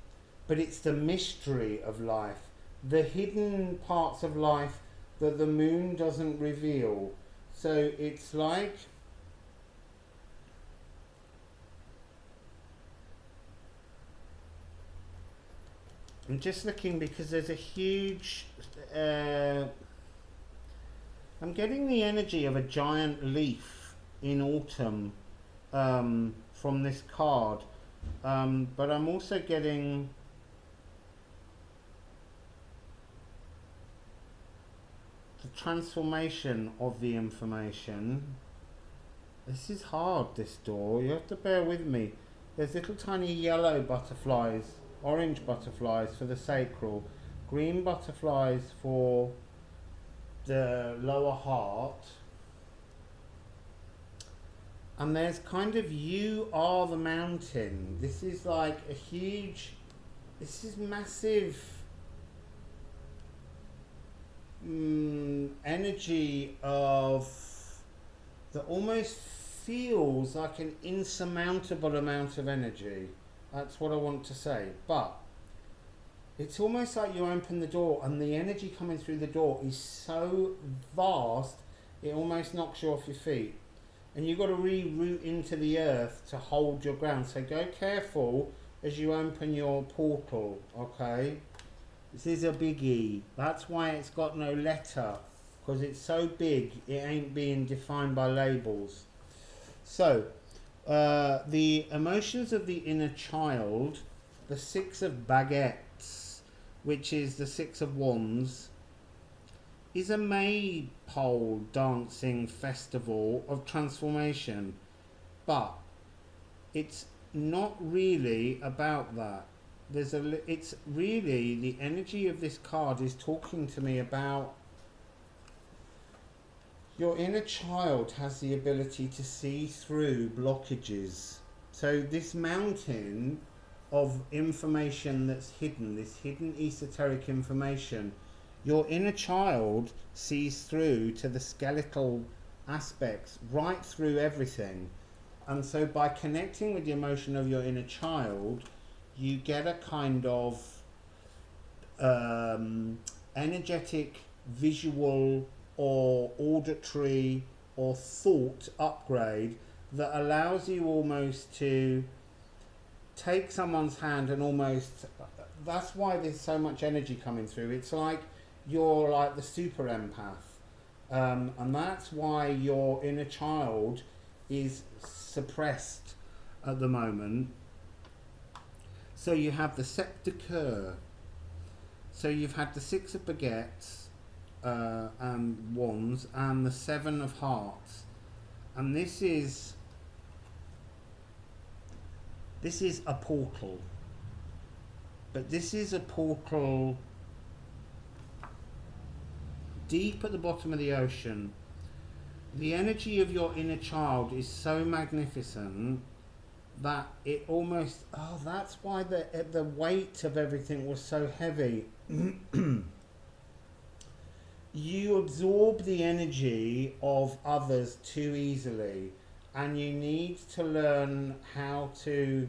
but it's the mystery of life, the hidden parts of life that the moon doesn't reveal. So, it's like... I'm just looking because there's a huge... I'm getting the energy of a giant leaf in autumn from this card. But I'm also getting... the transformation of the information. This is hard, this door. You have to bear with me. There's little tiny yellow butterflies, orange butterflies for the sacral, green butterflies for the lower heart, and there's kind of you are the mountain. This is like a huge, this is massive energy of that almost feels like an insurmountable amount of energy. That's what I want to say. But it's almost like you open the door and the energy coming through the door is so vast it almost knocks you off your feet. And you've got to reroute into the earth to hold your ground. So go careful as you open your portal, okay? This is a biggie. That's why it's got no letter, because it's so big it ain't being defined by labels. So, the emotions of the inner child, the Six of Baguettes, which is the Six of Wands, is a maypole dancing festival of transformation, but it's not really about that. It's really, the energy of this card is talking to me about your inner child has the ability to see through blockages. So this mountain of information that's hidden, this hidden esoteric information. Your inner child sees through to the skeletal aspects, right through everything. And so by connecting with the emotion of your inner child, you get a kind of energetic, visual or auditory or thought upgrade that allows you almost to take someone's hand and almost, that's why there's so much energy coming through. It's like you're like the super empath, and that's why your inner child is suppressed at the moment. So you have the sept de coeur, so you've had the 6 of baguettes and wands and the 7 of hearts, and this is a portal, but this is a portal deep at the bottom of the ocean. The energy of your inner child is so magnificent that it almost, oh, that's why the weight of everything was so heavy. You absorb the energy of others too easily, and you need to learn how to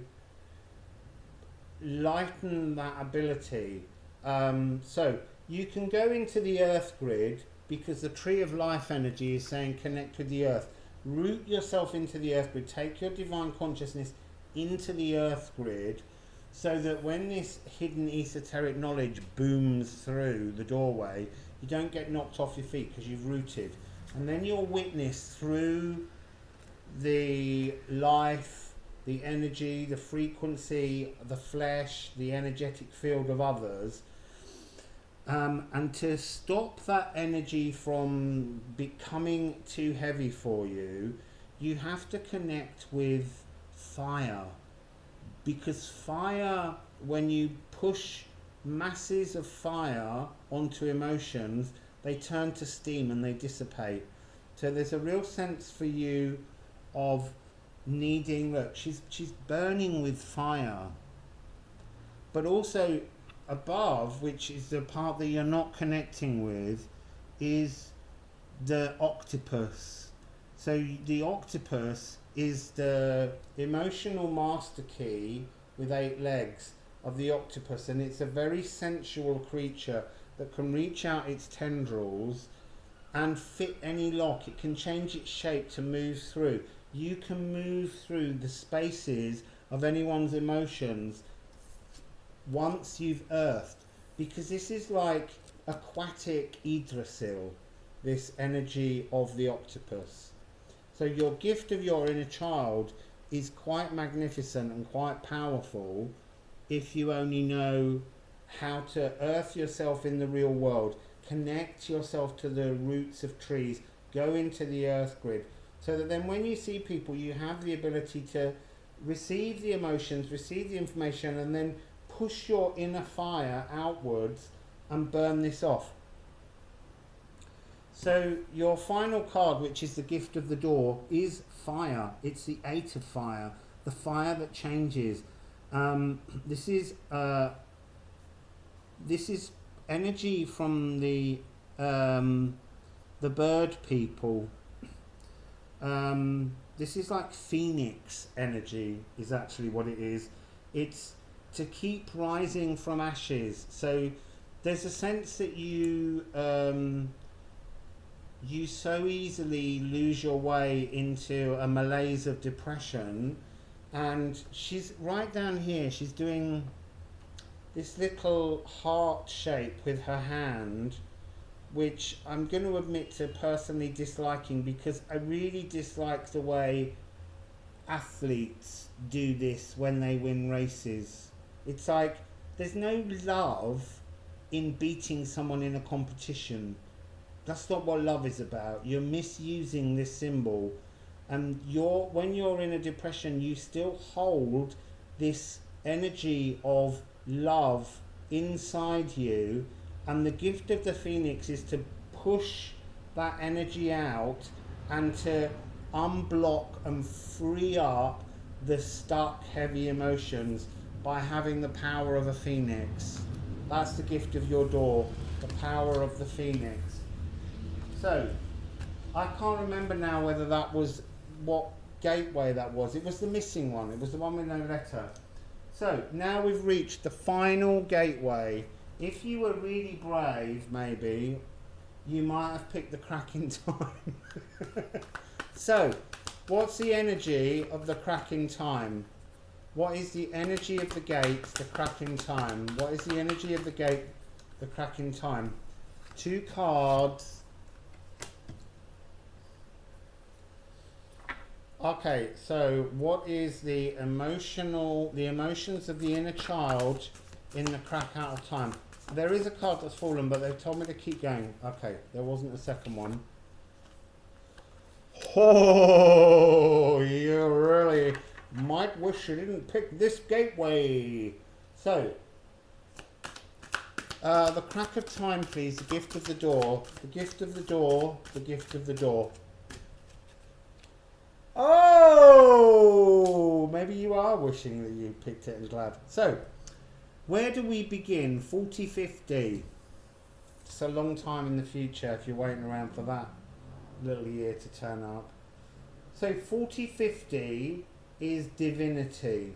lighten that ability. So you can go into the earth grid, because the tree of life energy is saying connect with the earth. Root yourself into the earth grid, take your divine consciousness into the earth grid, so that when this hidden esoteric knowledge booms through the doorway, you don't get knocked off your feet because you've rooted. And then you'll witness through the life, the energy, the frequency, the flesh, the energetic field of others. And to stop that energy from becoming too heavy for you, you have to connect with fire. Because fire, when you push masses of fire onto emotions, they turn to steam and they dissipate. So there's a real sense for you of needing, look, she's burning with fire. But also above, which is the part that you're not connecting with, is the octopus. So the octopus is the emotional master key with 8 legs of the octopus, and it's a very sensual creature that can reach out its tendrils and fit any lock. It can change its shape to move through. You can move through the spaces of anyone's emotions once you've earthed, because this is like aquatic Yggdrasil, this energy of the octopus. So your gift of your inner child is quite magnificent and quite powerful if you only know how to earth yourself in the real world, connect yourself to the roots of trees, go into the earth grid, so that then when you see people, you have the ability to receive the emotions, receive the information, and then push your inner fire outwards and burn this off. So your final card, which is the gift of the door, is fire. It's the 8 of fire, the fire that changes. This is energy from the bird people. This is like phoenix energy is actually what it is. It's to keep rising from ashes. So there's a sense that you so easily lose your way into a malaise of depression. And she's right down here, she's doing this little heart shape with her hand, which I'm going to admit to personally disliking, because I really dislike the way athletes do this when they win races. It's like there's no love in beating someone in a competition. That's not what love is about. You're misusing this symbol, and when you're in a depression, you still hold this energy of love inside you, and the gift of the phoenix is to push that energy out and to unblock and free up the stuck heavy emotions. by having the power of a phoenix. That's the gift of your door, the power of the phoenix. So, I can't remember now whether that was what gateway that was. It was the missing one. It was the one with no letter. So, now we've reached the final gateway. If you were really brave, maybe, you might have picked the cracking time. So, what's the energy of the cracking time? What is the energy of the gate, the cracking time? What is the energy of the gate, the cracking time? 2 cards. Okay, so what is the emotions of the inner child in the crack out of time? There is a card that's fallen, but they've told me to keep going. Okay, there wasn't a second one. Oh, you really might wish you didn't pick this gateway. So, the crack of time, please. The gift of the door. The gift of the door. The gift of the door. Oh, maybe you are wishing that you picked it and glad. So, where do we begin? 40-50. It's a long time in the future if you're waiting around for that little year to turn up. So 40-50 is divinity.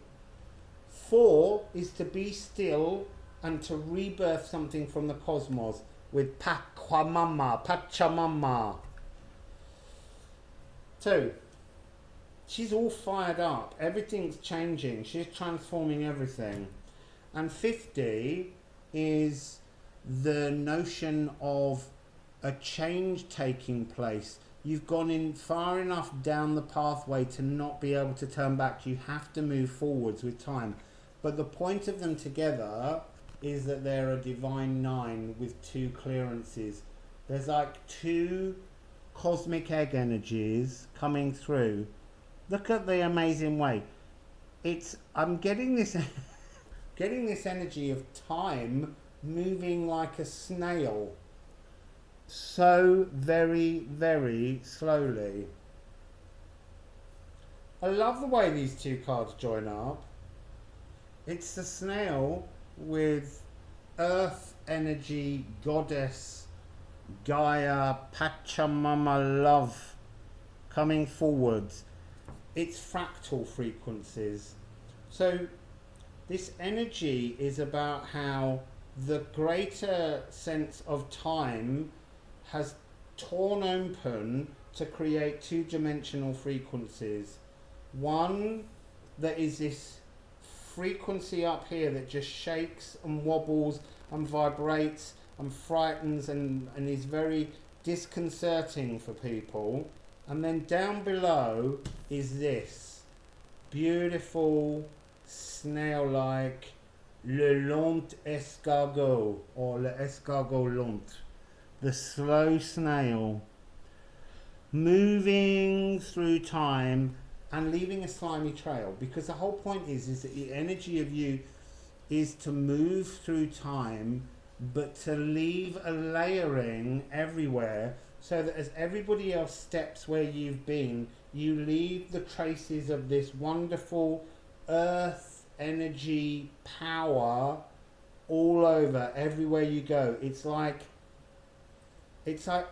4 is to be still and to rebirth something from the cosmos with Pachamama, Pachamama. 2, she's all fired up. Everything's changing. She's transforming everything. And 50 is the notion of a change taking place. You've gone in far enough down the pathway to not be able to turn back. You have to move forwards with time. But the point of them together is that they're a divine 9 with 2 clearances. There's like 2 cosmic egg energies coming through. Look at the amazing way. I'm getting this getting this energy of time moving like a snail. So very, very slowly. I love the way these 2 cards join up. It's the snail with earth energy, goddess, Gaïa, Pachamama love coming forwards. It's fractal frequencies. So this energy is about how the greater sense of time has torn open to create 2-dimensional frequencies. One that is this frequency up here that just shakes and wobbles and vibrates and frightens and is very disconcerting for people. And then down below is this beautiful snail-like le lent escargot, or le escargot lent, the slow snail moving through time and leaving a slimy trail, because the whole point is that the energy of you is to move through time but to leave a layering everywhere, so that as everybody else steps where you've been, you leave the traces of this wonderful earth energy power all over, everywhere you go. It's like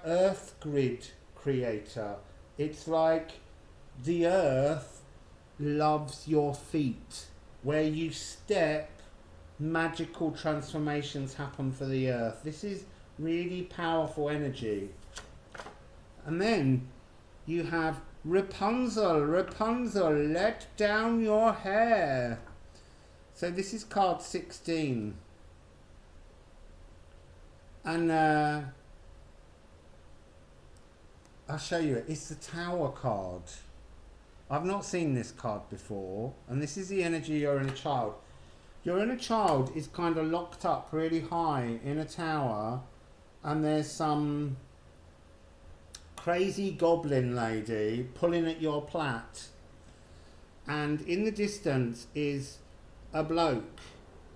Earth Grid Creator. It's like the earth loves your feet. Where you step, magical transformations happen for the earth. This is really powerful energy. And then you have Rapunzel, Rapunzel, let down your hair. So this is card 16. And I'll show you it. It's the Tower card. I've not seen this card before. And this is the energy of your inner child. Your inner child is kind of locked up really high in a tower. And there's some crazy goblin lady pulling at your plait. And in the distance is a bloke,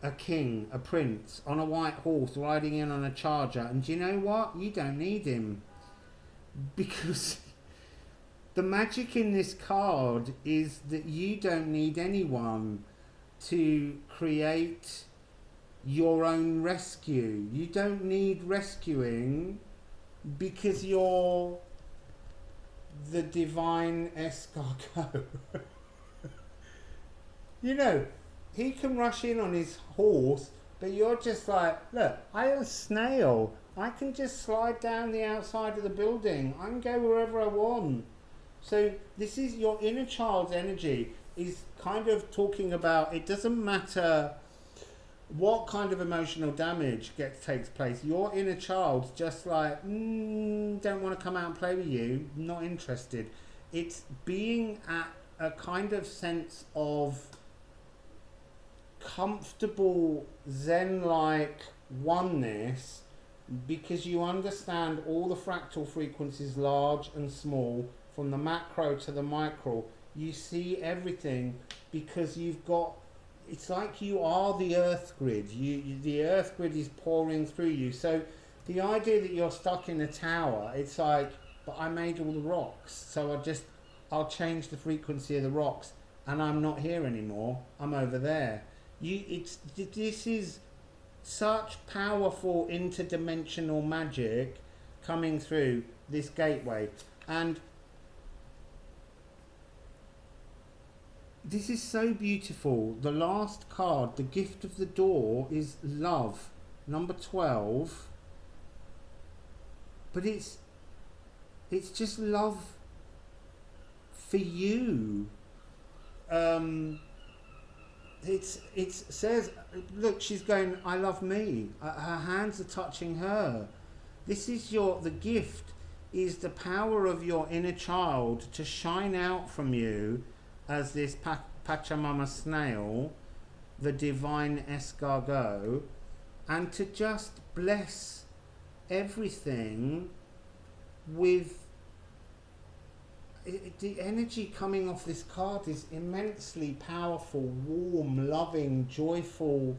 a king, a prince, on a white horse riding in on a charger. And do you know what? You don't need him. Because the magic in this card is that you don't need anyone. to create your own rescue. You don't need rescuing because you're the divine escargot. You know, he can rush in on his horse, but you're just like, look, I'm a snail. I can just slide down the outside of the building. I can go wherever I want. So this is your inner child's energy is kind of talking about, it doesn't matter what kind of emotional damage takes place. Your inner child's just like, don't want to come out and play with you, not interested. It's being at a kind of sense of comfortable Zen-like oneness, because you understand all the fractal frequencies, large and small, from the macro to the micro. You see everything because you've got, it's like you are the earth grid. The earth grid is pouring through you. So the idea that you're stuck in a tower, it's like, but I made all the rocks, so I'll change the frequency of the rocks and I'm not here anymore, I'm over there. This is such powerful interdimensional magic coming through this gateway. And this is so beautiful. The last card, the gift of the door, is love, number 12. But it's just love for you. It says, look, she's going, I love me. Her hands are touching her. This is the gift is the power of your inner child to shine out from you as this Pachamama snail, the divine escargot, and to just bless everything with the energy coming off this card is immensely powerful, warm, loving, joyful,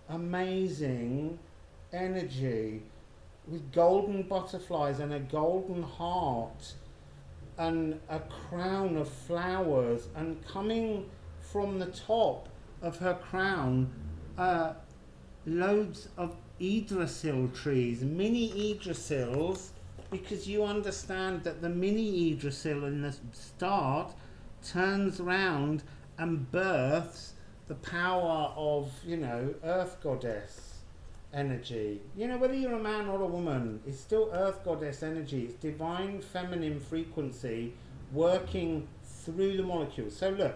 amazing energy with golden butterflies and a golden heart and a crown of flowers, and coming from the top of her crown loads of Yggdrasil trees, mini Yggdrasils, because you understand that the mini Yggdrasil in the start turns round and births the power of, Earth Goddess energy. Whether you're a man or a woman, it's still Earth Goddess energy. It's divine feminine frequency working through the molecules. So look,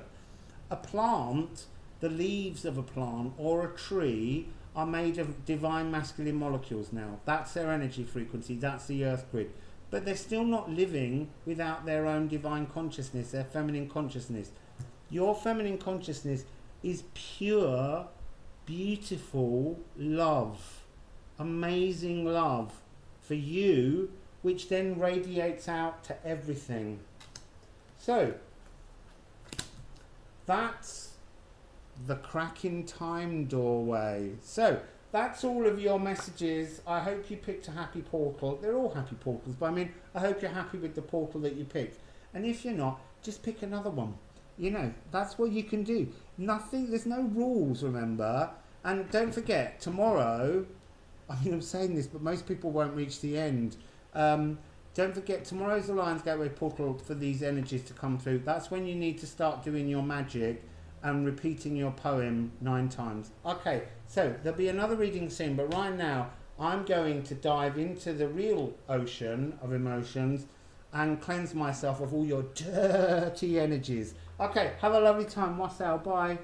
a plant, the leaves of a plant or a tree are made of divine masculine molecules now. That's their energy frequency, that's the earth grid. But they're still not living without their own divine consciousness, their feminine consciousness. Your feminine consciousness is pure, beautiful love, amazing love for you, which then radiates out to everything. So, that's the cracking time doorway. So that's all of your messages. I hope you picked a happy portal. They're all happy portals, but I hope you're happy with the portal that you picked. And if you're not, just pick another one. That's what you can do. There's no rules, remember. And don't forget, tomorrow, I'm saying this, but most people won't reach the end. Don't forget, tomorrow's the Lion's Gateway portal for these energies to come through. That's when you need to start doing your magic and repeating your poem 9 times. Okay, so there'll be another reading soon, but right now I'm going to dive into the real ocean of emotions and cleanse myself of all your dirty energies. Okay, have a lovely time. Marcela, bye.